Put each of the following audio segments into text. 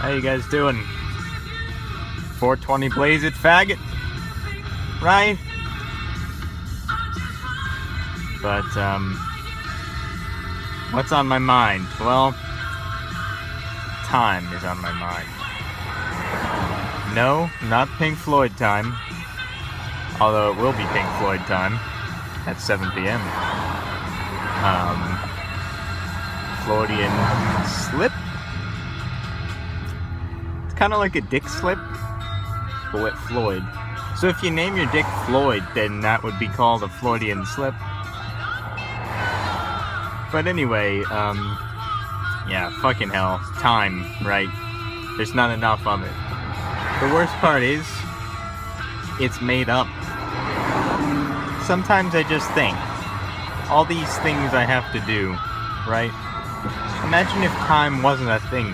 How you guys doing? 420 blaze it, faggot. Right? But, what's on my mind? Well, time is on my mind. No, not Pink Floyd time. Although it will be Pink Floyd time at 7 p.m. Floydian slip? It's kind of like a dick slip, but with Floyd. So if you name your dick Floyd, then that would be called a Floydian slip. But anyway, yeah, fucking hell. Time, right? There's not enough of it. The worst part is, it's made up. Sometimes I just think, all these things I have to do, right? Imagine if time wasn't a thing.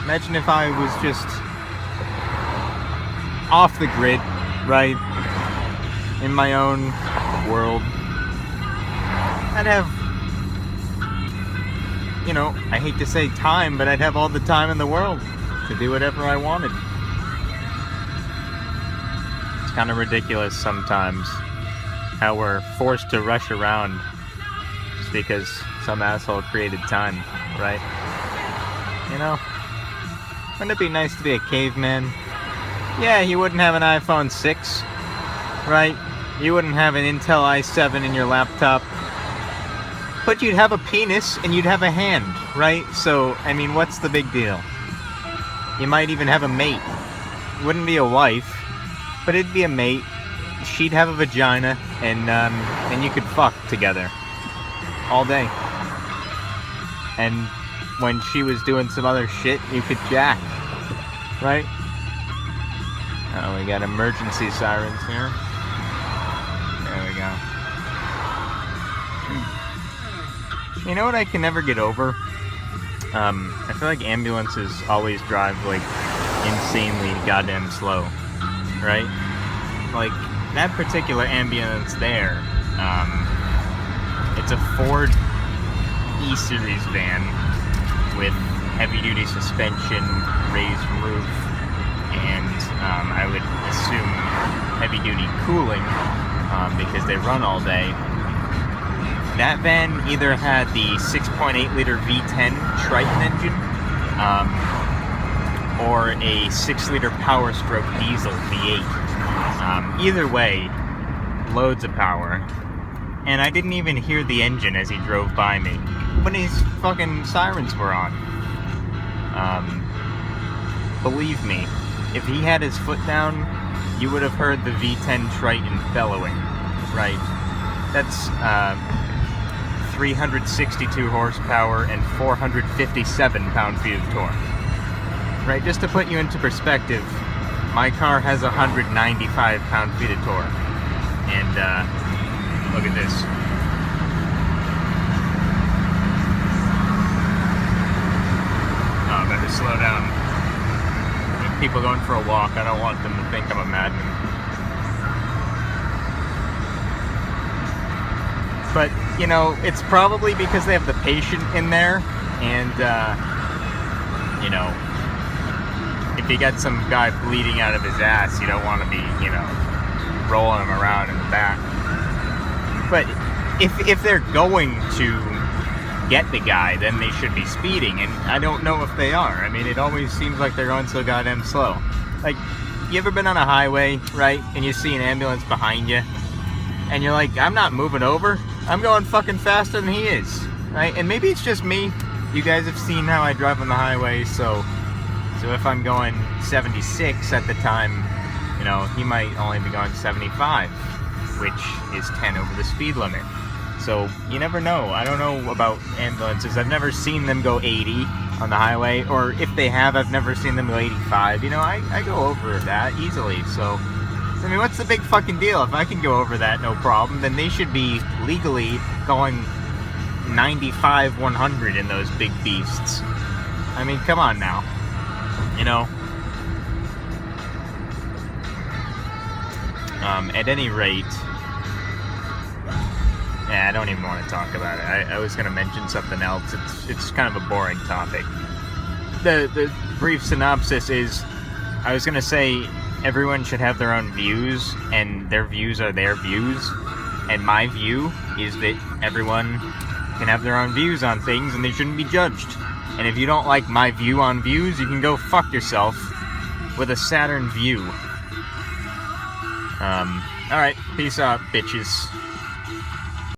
Imagine if I was just off the grid, right? In my own world. I'd have, you know, I hate to say time, but I'd have all the time in the world to do whatever I wanted. It's kind of ridiculous sometimes how we're forced to rush around just because some asshole created time, right? You know, wouldn't it be nice to be a caveman? Yeah, you wouldn't have an iPhone 6, right? You wouldn't have an Intel i7 in your laptop. But you'd have a penis and you'd have a hand, right? So, I mean, what's the big deal? You might even have a mate. It wouldn't be a wife, but it'd be a mate. She'd have a vagina, and you could fuck together all day. And when she was doing some other shit, you could jack, right? Oh, we got emergency sirens here. There we go. You know what I can never get over? I feel like ambulances always drive, like, insanely goddamn slow, right? Like, that particular ambulance there, it's a Ford E-Series van with heavy-duty suspension, raised roof, and I would assume heavy-duty cooling, because they run all day. That van either had the 6.8-liter V10 Triton engine, or a 6-liter Power Stroke diesel V8. Either way, loads of power. And I didn't even hear the engine as he drove by me, when his fucking sirens were on. Believe me, if he had his foot down, you would have heard the V10 Triton bellowing, right? That's, 362 horsepower and 457 pound-feet of torque. Right, just to put you into perspective, my car has 195 pound-feet of torque. And, look at this. Oh, I better slow down. With people going for a walk, I don't want them to think I'm a madman. But, you know, it's probably because they have the patient in there, and, you know, if you got some guy bleeding out of his ass, you don't want to be, you know, rolling him around in the back. But if they're going to get the guy, then they should be speeding, and I don't know if they are. I mean, it always seems like they're going so goddamn slow. Like, you ever been on a highway, right, and you see an ambulance behind you, and you're like, I'm not moving over. I'm going fucking faster than he is, right? And maybe it's just me. You guys have seen how I drive on the highway, so if I'm going 76 at the time, you know, he might only be going 75, which is 10 over the speed limit. So you never know. I don't know about ambulances. I've never seen them go 80 on the highway, or if they have, I've never seen them go 85. You know, I go over that easily, so I mean, what's the big fucking deal? If I can go over that, no problem, then they should be legally going 95, 100 in those big beasts. I mean, come on now. You know? At any rate, yeah, I don't even want to talk about it. I was going to mention something else. It's kind of a boring topic. the brief synopsis is, I was gonna say everyone should have their own views, and their views are their views. And my view is that everyone can have their own views on things, and they shouldn't be judged. And if you don't like my view on views, you can go fuck yourself with a Saturn view. Alright, peace out, bitches.